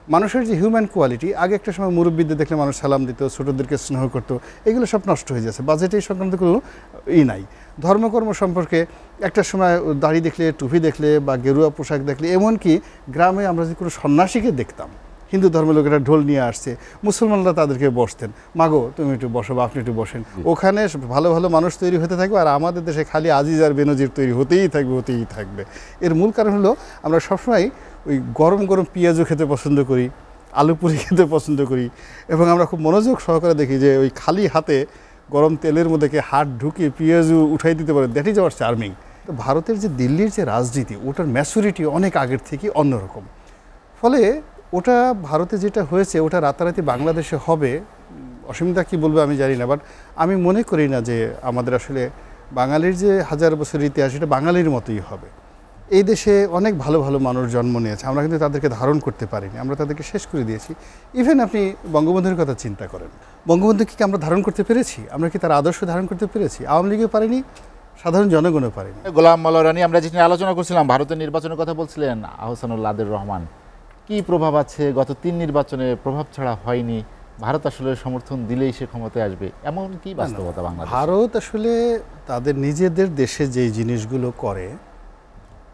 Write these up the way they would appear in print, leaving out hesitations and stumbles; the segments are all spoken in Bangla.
মানুষের যে হিউম্যান কোয়ালিটি, আগে একটা সময় মুরব্বীদের দেখলে মানুষ সালাম দিত, ছোটদেরকে স্নেহ করতো, এগুলো সব নষ্ট হয়ে যাচ্ছে। বাজেটে এই সংক্রান্ত কোনো নাই। ধর্মকর্ম সম্পর্কে একটা সময় দাড়ি দেখলে, টুপি দেখলে বা গেরুয়া পোশাক দেখলে, এমনকি গ্রামে আমরা যে কোনো সন্ন্যাসীকে দেখতাম, হিন্দু ধর্মের লোকেরা ঢোল নিয়ে আসছে, মুসলমানরা তাদেরকে বসতেন, মাগো তুমি একটু বসো বা আপনি একটু বসেন। ওখানে ভালো ভালো মানুষ তৈরি হতে থাকবে, আর আমাদের দেশে খালি আজিজ আর বেনজির তৈরি হতেই থাকবে। এর মূল কারণ হলো আমরা সবসময় ওই গরম গরম পেঁয়াজও খেতে পছন্দ করি, আলু পুরি খেতে পছন্দ করি, এবং আমরা খুব মনোযোগ সহকারে দেখি যে ওই খালি হাতে গরম তেলের মধ্যে হাত ঢুকিয়ে পেঁয়াজও উঠাই দিতে পারে। That is our charming. তো ভারতের যে দিল্লির যে রাজনীতি, ওটার ম্যাচুরিটি অনেক আগের থেকে অন্যরকম। ফলে ওটা ভারতে যেটা হয়েছে, ওটা রাতারাতি বাংলাদেশে হবে, অসুবিধা কী বলবে আমি জানি না, বাট আমি মনে করি না যে আমাদের আসলে বাঙালির যে হাজার বছরের ইতিহাস, এটা বাঙালির মতোই হবে। এই দেশে অনেক ভালো ভালো মানুষ জন্ম নিয়েছে, আমরা কিন্তু তাদেরকে ধারণ করতে পারিনি, আমরা তাদেরকে শেষ করে দিয়েছি। ইভেন আপনি বঙ্গবন্ধুর কথা চিন্তা করেন, বঙ্গবন্ধুকে কি আমরা ধারণ করতে পেরেছি? আমরা কি তার আদর্শ ধারণ করতে পেরেছি? আওয়ামী লীগও পারেনি, সাধারণ জনগণও পারেনি। গোলাম মাওলা রানী, আমরা যেটা নিয়ে আলোচনা করছিলাম, ভারতের নির্বাচনের কথা বলছিলেন আহসানুল আদের রহমান, কি প্রভাব আছে? গত 3 নির্বাচনে প্রভাব ছাড়া হয়নি, ভারত আসলে সমর্থন দিলেই সে ক্ষমতায় আসবে, এমন কি বাস্তবতা বাংলাদেশ? ভারত আসলে তাদের নিজেদের দেশে যেই জিনিসগুলো করে,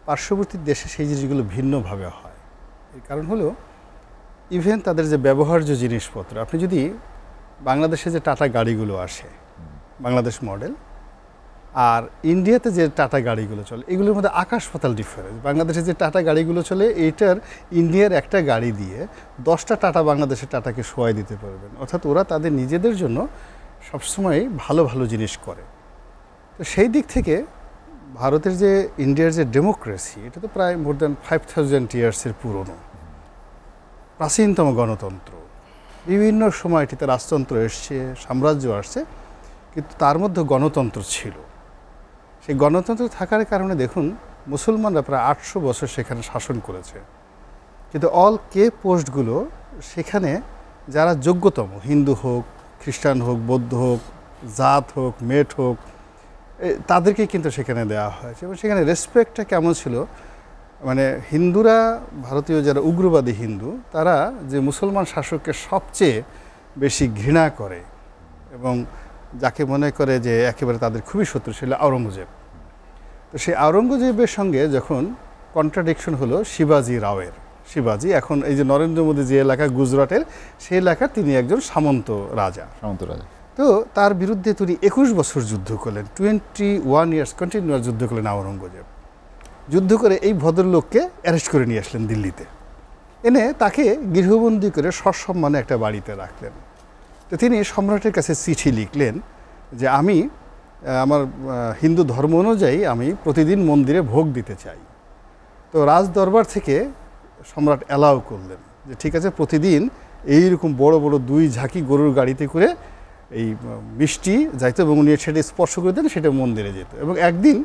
পার্শ্ববর্তী দেশে সেই জিনিসগুলো ভিন্নভাবে হয়। এর কারণ হলো ইভেন তাদের যে ব্যবহার্য জিনিসপত্র, আপনি যদি বাংলাদেশে যে টাটা গাড়িগুলো আসে, বাংলাদেশ মডেল, আর ইন্ডিয়াতে যে টাটা গাড়িগুলো চলে, এগুলোর মধ্যে আকাশ পাতাল ডিফারেন্স। বাংলাদেশে যে টাটা গাড়িগুলো চলে, এইটার ইন্ডিয়ার একটা গাড়ি দিয়ে 10টা টাটা বাংলাদেশের টাটাকে শোয়াই দিতে পারবেন। অর্থাৎ ওরা তাদের নিজেদের জন্য সবসময় ভালো ভালো জিনিস করে। তো সেই দিক থেকে ভারতের যে ইন্ডিয়ার যে ডেমোক্রেসি, এটা তো প্রায় মোর দ্যান 5000 ইয়ার্সের পুরনো, প্রাচীনতম গণতন্ত্র। বিভিন্ন সময় এটিতে রাজতন্ত্র এসছে, সাম্রাজ্য আসছে, কিন্তু তার মধ্যে গণতন্ত্র ছিল। সেই গণতন্ত্র থাকার কারণে দেখুন, মুসলমানরা প্রায় 800 বছর সেখানে শাসন করেছে, কিন্তু অল কে পোস্টগুলো সেখানে যারা যোগ্যতম, হিন্দু হোক, খ্রিস্টান হোক, বৌদ্ধ হোক, জাত হোক, মেট হোক, তাদেরকে কিন্তু সেখানে দেওয়া হয়েছে। এবং সেখানে রেসপেক্টটা কেমন ছিল, মানে হিন্দুরা, ভারতীয় যারা উগ্রবাদী হিন্দু, তারা যে মুসলমান শাসককে সবচেয়ে বেশি ঘৃণা করে এবং যাকে মনে করে যে একেবারে তাদের খুবই শত্রু, ছিল আওরঙ্গজেব। তো সেই আওরঙ্গজেবের সঙ্গে যখন কন্ট্রাডিকশন হলো শিবাজি রাওয়ের, শিবাজি এখন এই যে নরেন্দ্র মোদী যে এলাকা গুজরাটের, সেই এলাকার তিনি একজন সামন্ত রাজা। তো তার বিরুদ্ধে তিনি 21 বছর যুদ্ধ করলেন, 21 ইয়ার্স কন্টিনিউয়াস যুদ্ধ করলেন আওরঙ্গজেব। যুদ্ধ করে এই ভদ্রলোককে অ্যারেস্ট করে নিয়ে আসলেন দিল্লিতে, এনে তাকে গৃহবন্দী করে সসম্মানে একটা বাড়িতে রাখলেন। তো তিনি সম্রাটের কাছে চিঠি লিখলেন যে আমি আমার হিন্দু ধর্ম অনুযায়ী আমি প্রতিদিন মন্দিরে ভোগ দিতে চাই। তো রাজ দরবার থেকে সম্রাট অ্যালাউ করলেন যে ঠিক আছে, প্রতিদিন এইরকম বড় বড় 2 ঝাঁকি গরুর গাড়িতে করে এই মিষ্টি যাইতো এবং উনি সেটা স্পর্শ করে দেন, সেটা মন্দিরে যেত। এবং একদিন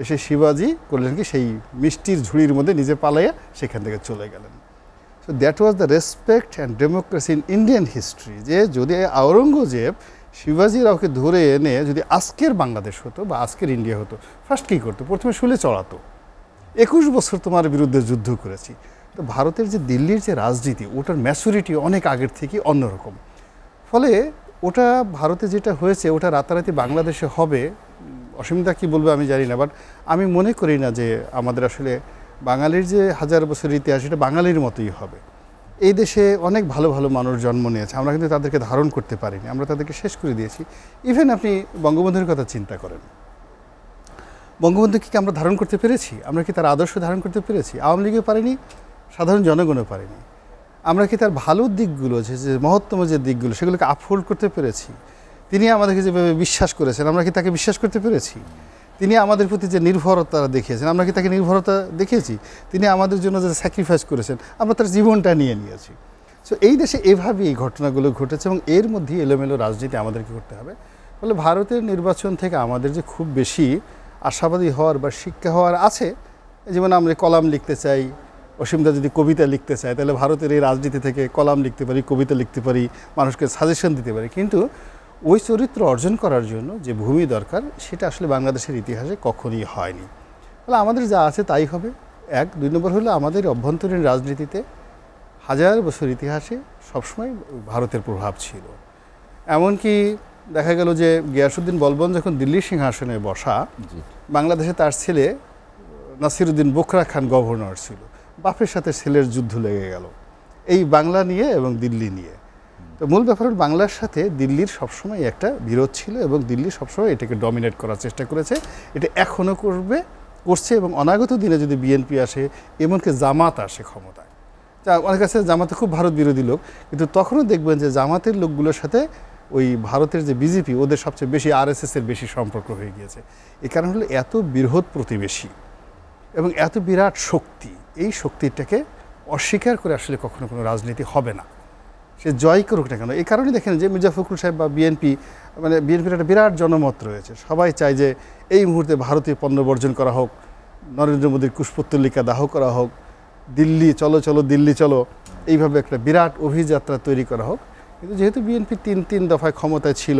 এসে শিবাজি করলেন কি, সেই মিষ্টির ঝুড়ির মধ্যে নিজে পালাইয়া সেখান থেকে চলে গেলেন। So that was the respect and democracy in Indian history. যে যদি আওরঙ্গজেব শিবাজি রাওকে ধরে এনে যদি আজকের বাংলাদেশ হতো বা আজকের ইন্ডিয়া হতো, ফার্স্ট কী করতো? প্রথমে শুলে চড়াতো। 21 বছর তোমার বিরুদ্ধে যুদ্ধ করেছি। তো ভারতের যে দিল্লির যে রাজনীতি, ওটার ম্যাচুরিটি অনেক আগের থেকে অন্যরকম। ফলে ওটা ভারতে যেটা হয়েছে, ওটা রাতারাতি বাংলাদেশে হবে, অসুবিধা কী বলবে আমি জানি না, বাট আমি মনে করি না যে আমাদের আসলে বাঙালির যে হাজার বছরের ইতিহাস, এটা বাঙালির মতোই হবে। এই দেশে অনেক ভালো ভালো মানুষ জন্ম নিয়েছে, আমরা কিন্তু তাদেরকে ধারণ করতে পারিনি, আমরা তাদেরকে শেষ করে দিয়েছি। ইভেন আপনি বঙ্গবন্ধুর কথা চিন্তা করেন, বঙ্গবন্ধুকে কি আমরা ধারণ করতে পেরেছি? আমরা কি তার আদর্শ ধারণ করতে পেরেছি? আওয়ামী লীগও পারেনি, সাধারণ জনগণও পারেনি। আমরা কি তার ভালো দিকগুলো, যে মহত্তম যে দিকগুলো, সেগুলোকে আপহোল্ড করতে পেরেছি? তিনি আমাদেরকে যেভাবে বিশ্বাস করেছেন, আমরা কি তাকে বিশ্বাস করতে পেরেছি? তিনি আমাদের প্রতি যে নির্ভরতা দেখিয়েছেন, আমরা কি তাকে নির্ভরতা দেখিয়েছি? তিনি আমাদের জন্য যে স্যাক্রিফাইস করেছেন, আমরা তার জীবনটা নিয়ে নিয়েছি। সো এই দেশে এভাবেই এই ঘটনাগুলো ঘটেছে, এবং এর মধ্যে এলোমেলো রাজনীতি আমাদেরকে করতে হবে। ফলে ভারতের নির্বাচন থেকে আমাদের যে খুব বেশি আশাবাদী হওয়ার বা শিক্ষা হওয়ার আছে, যেমন আমরা কলাম লিখতে চাই, অসীমদা যদি কবিতা লিখতে চায়, তাহলে ভারতের এই রাজনীতি থেকে কলাম লিখতে পারি, কবিতা লিখতে পারি, মানুষকে সাজেশন দিতে পারি, কিন্তু ওই চরিত্র অর্জন করার জন্য যে ভূমি দরকার, সেটা আসলে বাংলাদেশের ইতিহাসে কখনই হয়নি। তাহলে আমাদের যা আছে তাই হবে। 1, 2 নম্বর হলো আমাদের অভ্যন্তরীণ রাজনীতিতে হাজার বছর ইতিহাসে সবসময় ভারতের প্রভাব ছিল। এমনকি দেখা গেল যে গিয়াসউদ্দিন বলবন যখন দিল্লির সিংহাসনে বসা, বাংলাদেশে তার ছেলে নাসিরুদ্দিন বোখরা খান গভর্নর ছিল, বাপের সাথে ছেলের যুদ্ধ লেগে গেল এই বাংলা নিয়ে এবং দিল্লি নিয়ে। তো মূল ব্যাপার বাংলার সাথে দিল্লির সবসময় একটা বিরোধ ছিল এবং দিল্লি সবসময় এটাকে ডমিনেট করার চেষ্টা করেছে, এটা এখনও করছে এবং অনাগত দিনে যদি বিএনপি আসে, এমনকি জামাত আসে ক্ষমতায়, অনেক কাছে জামাতে খুব ভারত বিরোধী লোক, কিন্তু তখনও দেখবেন যে জামাতের লোকগুলোর সাথে ওই ভারতের যে বিজেপি, ওদের সবচেয়ে বেশি আরএসএসের বেশি সম্পর্ক হয়ে গিয়েছে। এই কারণ হলো এত বৃহৎ প্রতিবেশী এবং এত বিরাট শক্তি, এই শক্তিটাকে অস্বীকার করে আসলে কখনো কোনো রাজনীতি হবে না, সে জয় করুক না কেন। এই কারণে দেখেন যে মির্জা ফখরুল সাহেব বা বিএনপি, মানে বিএনপির একটা বিরাট জনমত রয়েছে, সবাই চায় যে এই মুহূর্তে ভারতীয় পণ্য বর্জন করা হোক, নরেন্দ্র মোদীর কুশপুত্তলিকা দাহ করা হোক, দিল্লি চলো চলো দিল্লি চলো, এইভাবে একটা বিরাট অভিযাত্রা তৈরি করা হোক। কিন্তু যেহেতু বিএনপি তিন দফায় ক্ষমতায় ছিল,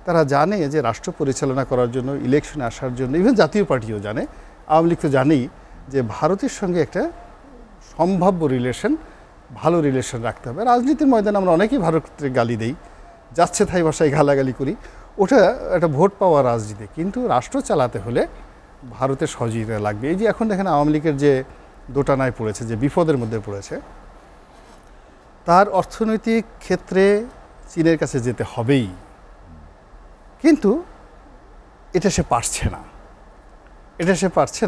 তারা জানে যে রাষ্ট্র পরিচালনা করার জন্য, ইলেকশনে আসার জন্য, ইভেন জাতীয় পার্টিও জানে, আওয়ামী লীগ তো জানেই যে ভারতের সঙ্গে একটা সম্ভাব্য রিলেশন, ভালো রিলেশন রাখতে হবে। রাজনীতির ময়দানে আমরা অনেকেই ভারতের গালি দেই, যাচ্ছে তাই ভাষায় গালাগালি করি, ওটা একটা ভোট পাওয়া রাজনীতি, কিন্তু রাষ্ট্র চালাতে হলে ভারতের সহযোগিতা লাগবে। এই যে এখন দেখেন আওয়ামী লীগের যে দোটানায় পড়েছে, যে বিপদের মধ্যে পড়েছে, তার অর্থনৈতিক ক্ষেত্রে চীনের কাছে যেতে হবেই, কিন্তু এটা সে পারছে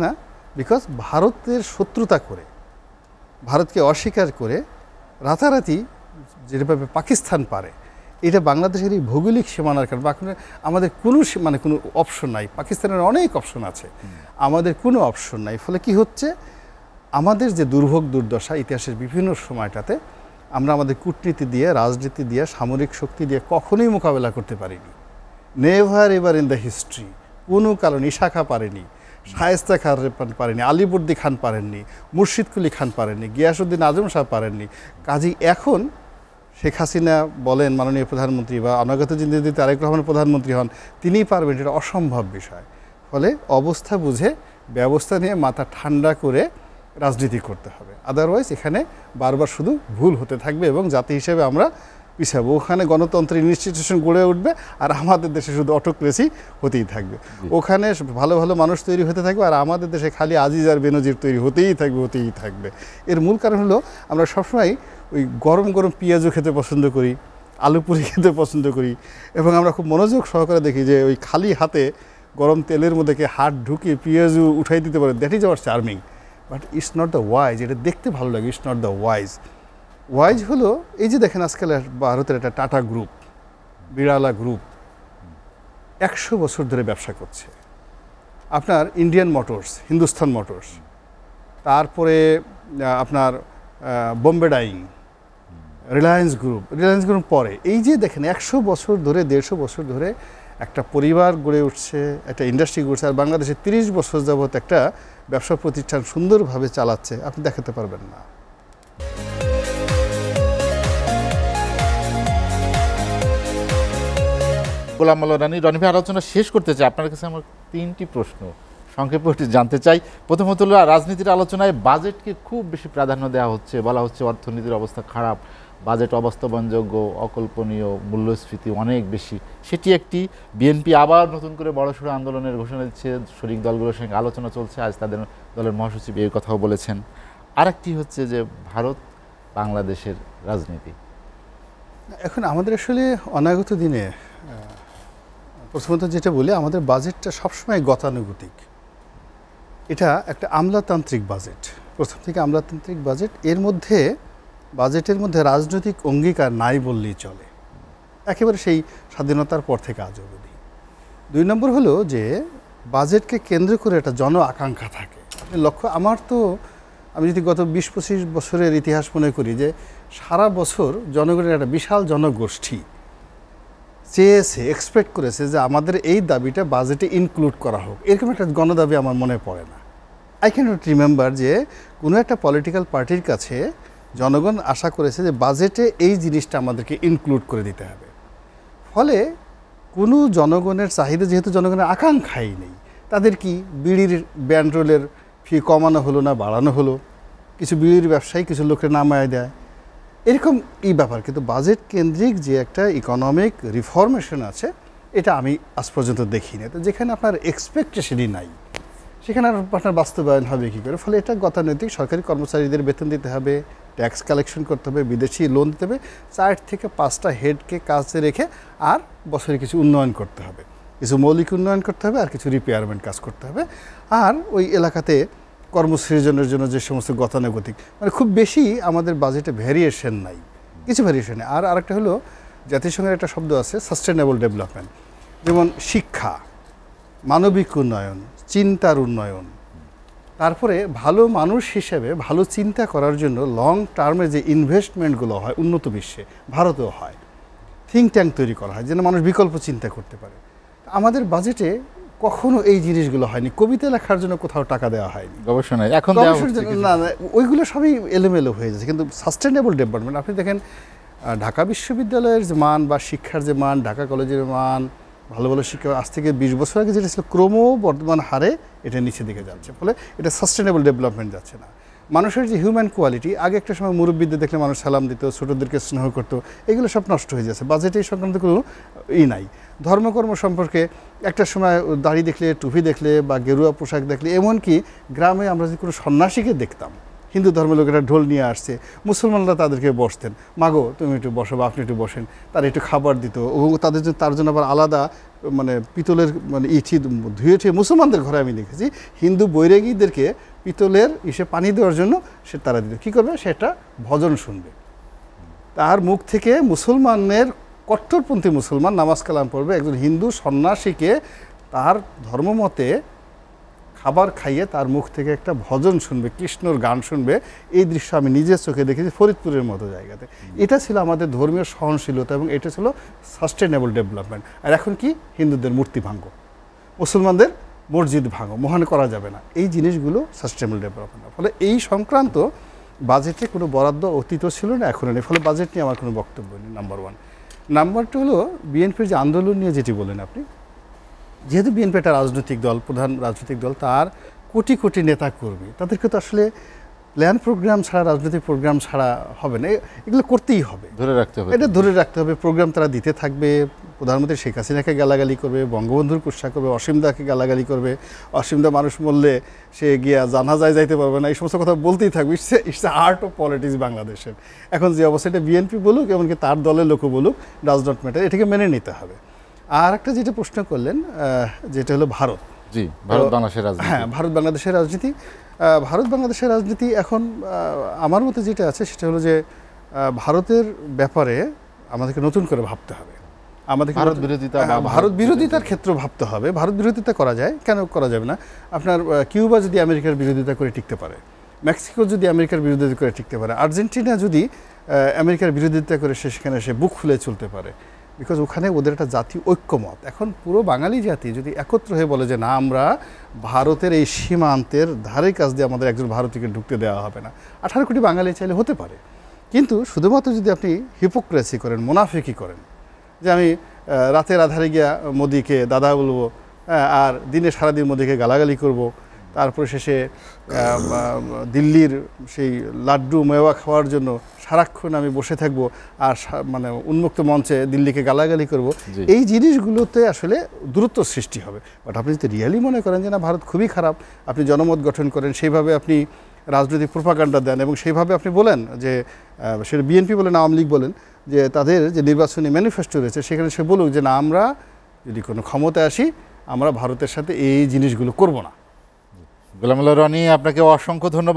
না, বিকজ ভারতের শত্রুতা করে, ভারতকে অস্বীকার করে রাতারাতি যেভাবে পাকিস্তান পারে, এটা বাংলাদেশের এই ভৌগোলিক সীমানার কারণে আমাদের কোনো কোনো অপশন নাই। পাকিস্তানের অনেক অপশন আছে, আমাদের কোনো অপশন নাই। ফলে কি হচ্ছে, আমাদের যে দুর্ভোগ দুর্দশা ইতিহাসের বিভিন্ন সময়টাতে আমরা আমাদের কূটনীতি দিয়ে, রাজনীতি দিয়ে, সামরিক শক্তি দিয়ে কখনোই মোকাবেলা করতে পারিনি। Never ever in the history কোনো কারণ ঈশা খাঁ পারেনি, শায়েস্তা খান পারেনি, আলিবর্দী খান পারেননি, মুর্শিদ কুলি খান পারেননি, গিয়াসউদ্দিন আজম শাহ পারেননি। কাজেই এখন শেখ হাসিনা বলেন মাননীয় প্রধানমন্ত্রী, বা অনাগত দিনে যদি তারেক রহমান প্রধানমন্ত্রী হন, তিনিই পারবেন, এটা অসম্ভব বিষয়। ফলে অবস্থা বুঝে ব্যবস্থা নিয়ে মাথা ঠান্ডা করে রাজনীতি করতে হবে, আদারওয়াইজ এখানে বারবার শুধু ভুল হতে থাকবে এবং জাতি হিসেবে আমরা পিছাবো। ওখানে গণতন্ত্রের ইনস্টিটিউশন গড়ে উঠবে আর আমাদের দেশে শুধু অটোক্রেসি হতেই থাকবে। ওখানে ভালো ভালো মানুষ তৈরি হতে থাকবে আর আমাদের দেশে খালি আজিজ আর বেনজির তৈরি হতেই থাকবে। এর মূল কারণ হলো আমরা সবসময় ওই গরম গরম পেঁয়াজও খেতে পছন্দ করি, আলু পুরি খেতে পছন্দ করি, এবং আমরা খুব মনোযোগ সহকারে দেখি যে ওই খালি হাতে গরম তেলের মধ্যে হাত ঢুকিয়ে পেঁয়াজও উঠাই দিতে পারে, that is our charming, but it's not the wise. এটা দেখতে ভালো লাগে, ইটস নট দ্য ওয়াইজ হলো এই যে দেখেন আজকাল ভারতের একটা টাটা গ্রুপ, বিড়ালা গ্রুপ 100 বছর ধরে ব্যবসা করছে। আপনার ইন্ডিয়ান মোটরস, হিন্দুস্তান মোটরস, তারপরে আপনার বোম্বে ডাইং, রিলায়েন্স গ্রুপ পরে, এই যে দেখেন 100 বছর ধরে, 150 বছর ধরে একটা পরিবার গড়ে উঠছে, একটা ইন্ডাস্ট্রি গড়ছে। আর বাংলাদেশে 30 বছর যাবৎ একটা ব্যবসা প্রতিষ্ঠান সুন্দরভাবে চালাচ্ছে, আপনি দেখাতে পারবেন না। গোলাম মোল্লা রনি ভাই, আলোচনা শেষ করতে চাই, আপনার কাছে আমার 3টি প্রশ্ন সংক্ষেপে জানতে চাই। প্রথমত হলো, রাজনীতির আলোচনায় বাজেটকে খুব বেশি প্রাধান্য দেওয়া হচ্ছে, বলা হচ্ছে অর্থনীতির অবস্থা খারাপ, বাজেট অবাস্তবযোগ্য, অকল্পনীয়, মূল্যস্ফীতি অনেক বেশি। সেটি একটি, বিএনপি আবার নতুন করে বড়সড় আন্দোলনের ঘোষণা দিচ্ছে, শরিক দলগুলোর সঙ্গে আলোচনা চলছে, আজ তাদের দলের মহাসচিব এই কথাও বলেছেন। আরেকটি হচ্ছে যে ভারত বাংলাদেশের রাজনীতি। এখন আমাদের আসলে অনাগত দিনে প্রথমত যেটা বলি, আমাদের বাজেটটা সবসময় গতানুগতিক, এটা একটা আমলাতান্ত্রিক বাজেট, প্রথম থেকে আমলাতান্ত্রিক বাজেট। এর মধ্যে বাজেটের মধ্যে রাজনৈতিক অঙ্গীকার নাই বললেই চলে, একেবারে সেই স্বাধীনতার পর থেকে আজ অবধি। 2 নম্বর হলো যে বাজেটকে কেন্দ্র করে একটা জন আকাঙ্ক্ষা থাকে। আপনি লক্ষ্য, আমি যদি গত 20-25 বছরের ইতিহাস মনে করি, যে সারা বছর জনগণের একটা বিশাল জনগোষ্ঠী চেয়েছে, এক্সপেক্ট করেছে যে আমাদের এই দাবিটা বাজেটে ইনক্লুড করা হোক, এরকম একটা গণদাবি আমার মনে পড়ে না। আই ক্যান নট রিমেম্বার যে কোনো একটা পলিটিক্যাল পার্টির কাছে জনগণ আশা করেছে যে বাজেটে এই জিনিসটা আমাদেরকে ইনক্লুড করে দিতে হবে। ফলে কোনো জনগণের চাহিদা, যেহেতু জনগণের আকাঙ্ক্ষাই নেই, তাদের কি বিড়ির ব্যান্ডরোলের ফি কমানো হলো না বাড়ানো হলো, কিছু বিড়ির ব্যবসায়ী কিছু লোকের নামায় দেয়, এরকম ব্যাপার, কিন্তু বাজেট কেন্দ্রিক যে একটা ইকোনমিক রিফরমেশন আছে এটা আমি আজ পর্যন্ত দেখিনি। তো যেখানে আপনার এক্সপেকটেশনই নাই সেখানে আপনার বাস্তবায়ন হবে কী করে? ফলে এটা গতানৈতিক সরকারি কর্মচারীদের বেতন দিতে হবে, ট্যাক্স কালেকশন করতে হবে, বিদেশি লোন দিতে হবে, 4 থেকে 5টা হেডকে কাজে রেখে আর বছরে কিছু উন্নয়ন করতে হবে, কিছু মৌলিক উন্নয়ন করতে হবে আর কিছু রিপেয়ারমেন্ট কাজ করতে হবে। আর ওই এলাকাতে কর্মসৃজনের জন্য যে সমস্ত গতানুগতিক, মানে খুব বেশি আমাদের বাজেটে ভ্যারিয়েশন নাই, কিছু ভ্যারিয়েশন নেই। আর আরেকটা হলো জাতিসংঘের একটা শব্দ আছে সাস্টেনেবল ডেভেলপমেন্ট, যেমন শিক্ষা, মানবিক উন্নয়ন, চিন্তার উন্নয়ন, তারপরে ভালো মানুষ হিসেবে ভালো চিন্তা করার জন্য লং টার্মে যে ইনভেস্টমেন্টগুলো হয় উন্নত বিশ্বে, ভারতেও হয়, থিঙ্ক ট্যাঙ্ক তৈরি করা হয় যেন মানুষ বিকল্প চিন্তা করতে পারে। আমাদের বাজেটে কখনো এই জিনিসগুলো হয়নি। কবিতা লেখার জন্য কোথাও টাকা দেওয়া হয়নি, গবেষণায় এখন না ওইগুলো সবই এলোমেলো হয়ে যাচ্ছে। কিন্তু সাস্টেনেবল ডেভেলপমেন্ট আপনি দেখেন ঢাকা বিশ্ববিদ্যালয়ের যে মান বা শিক্ষার যে মান, ঢাকা কলেজের মান, ভালো ভালো শিক্ষা আজ থেকে 20 বছর আগে যেটা ছিল ক্রমবর্ধমান হারে এটা নিচের দিকে যাচ্ছে। ফলে এটা সাস্টেনেবল ডেভেলপমেন্ট যাচ্ছে না। মানুষের যে হিউম্যান কোয়ালিটি, আগে একটা সময় মুরব্বীদের দেখলে মানুষ সালাম দিত, ছোটোদেরকে স্নেহ করতো, এগুলো সব নষ্ট হয়ে যাচ্ছে। বাজেটে এই সংক্রান্ত কোনো নাই। ধর্মকর্ম সম্পর্কে একটা সময় দাড়ি দেখলে, টুপি দেখলে বা গেরুয়া পোশাক দেখলে, এমনকি গ্রামে আমরা যদি কোনো সন্ন্যাসীকে দেখতাম, হিন্দু ধর্মের লোকেরা ঢোল নিয়ে আসছে, মুসলমানরা তাদেরকে বসতেন, মাগো তুমি একটু বসো বা আপনি একটু বসেন, তারা একটু খাবার দিত এবং তাদের জন্য তার জন্য আবার আলাদা মানে পিতলের মানে ইটি ধুয়ে ঠুয়ে, মুসলমানদের ঘরে আমি দেখেছি হিন্দু বৈরাগীদেরকে পিতলের পানি দেওয়ার জন্য সে তারা দিত। কী করবে? সেটা ভজন শুনবে, তার মুখ থেকে মুসলমানের কট্টরপন্থী মুসলমান নামাজ কালাম পড়বে, একজন হিন্দু সন্ন্যাসীকে তার ধর্মমতে খাবার খাইয়ে তার মুখ থেকে একটা ভজন শুনবে, কৃষ্ণর গান শুনবে। এই দৃশ্য আমি নিজের চোখে দেখেছি ফরিদপুরের মতো জায়গাতে। এটা ছিল আমাদের ধর্মীয় সহনশীলতা এবং এটা ছিল সাস্টেনেবল ডেভেলপমেন্ট। আর এখন কি? হিন্দুদের মূর্তি ভাঙ্গো, মুসলমানদের মসজিদ ভাঙো, মহান করা যাবে না, এই জিনিসগুলো সাস্টেনেবল ডেভেলপমেন্ট। ফলে এই সংক্রান্ত বাজেটে কোনো বরাদ্দ অতীত ছিল না, এখনও নেই। ফলে বাজেট নিয়ে আমার কোনো বক্তব্য নেই, নাম্বার 1। নাম্বার 2 হলো বিএনপির যে আন্দোলন নিয়ে যেটি বলেন আপনি, যেহেতু বিএনপি একটা রাজনৈতিক দল, প্রধান রাজনৈতিক দল, তার কোটি কোটি নেতা কর্মী, তাদেরকে তো আসলে প্ল্যান প্রোগ্রাম ছাড়া, রাজনৈতিক প্রোগ্রাম ছাড়া হবে না, এগুলো করতেই হবে, ধরে রাখতে হবে, এটা ধরে রাখতে হবে। প্রোগ্রাম তারা দিতে থাকবে, প্রধানমন্ত্রী শেখ হাসিনাকে গালাগালি করবে, বঙ্গবন্ধুর কুৎসা করবে, অসীমদাকে গালাগালি করবে, অসীমদা মানুষ বললে সে গিয়া জানাজায় যাইতে পারবে না, এই সমস্ত কথা বলতেই থাকবে। It's the art of politics বাংলাদেশের এখন যে অবস্থা, এটা বিএনপি বলুক এমনকি তার দলের লোকও বলুক, ডাজ নট ম্যাটার, এটাকে মেনে নিতে হবে। আর একটা যেটা প্রশ্ন করলেন যেটা হলো ভারত, জি, ভারত বাংলাদেশের রাজনীতি। হ্যাঁ, ভারত বাংলাদেশের রাজনীতি। ভারত বাংলাদেশের রাজনীতি এখন আমার মতে যেটা আছে সেটা হলো যে ভারতের ব্যাপারে আমাদেরকে নতুন করে ভাবতে হবে। আমাদেরকে ভারত বিরোধিতা, ভারত বিরোধিতার ক্ষেত্রে ভাবতে হবে। ভারত বিরোধিতা করা যায়, কেন করা যাবে না? আপনার কিউবা যদি আমেরিকার বিরোধিতা করে টিকতে পারে, মেক্সিকো যদি আমেরিকার বিরোধিতা করে টিকতে পারে, আর্জেন্টিনা যদি আমেরিকার বিরোধিতা করে সেখানে সে বুক খুলে চলতে পারে, বিকজ ওখানে ওদের একটা জাতীয় ঐক্যমত। এখন পুরো বাঙালি জাতি যদি একত্র হয়ে বলে যে না, আমরা ভারতের এই সীমান্তের ধারে কাছ দিয়ে আমাদের একজন ভারতীয়কে ঢুকতে দেওয়া হবে না, 18 কোটি বাঙালি চাইলে হতে পারে। কিন্তু শুধুমাত্র যদি আপনি হিপোক্রেসি করেন, মুনাফিকি করেন, যে আমি রাতের আধারে গিয়া মোদিকে দাদা বলবো, আর দিনে সারাদিন মোদিকে গালাগালি করব, তারপরে শেষে দিল্লির সেই লাড্ডু মেওয়া খাওয়ার জন্য সারাক্ষণ আমি বসে থাকব আর মানে উন্মুক্ত মঞ্চে দিল্লিকে গালাগালি করব, এই জিনিসগুলোতে আসলে দূরত্ব সৃষ্টি হবে। বাট আপনি যদি রিয়ালি মনে করেন যে না, ভারত খুবই খারাপ, আপনি জনমত গঠন করেন, সেইভাবে আপনি রাজনৈতিক প্রোপাগান্ডা দেন এবং সেইভাবে আপনি বলেন যে সেটা বিএনপি বলেন, আওয়ামী লীগ বলেন, যে তাদের যে নির্বাচনী ম্যানিফেস্টো রয়েছে সেখানে সে বলুক যে না, আমরা যদি কোনো ক্ষমতায় আসি আমরা ভারতের সাথে এই জিনিসগুলো করব না। গোলাম আল্লাহ রনি, আপনাকে অসংখ্য ধন্যবাদ।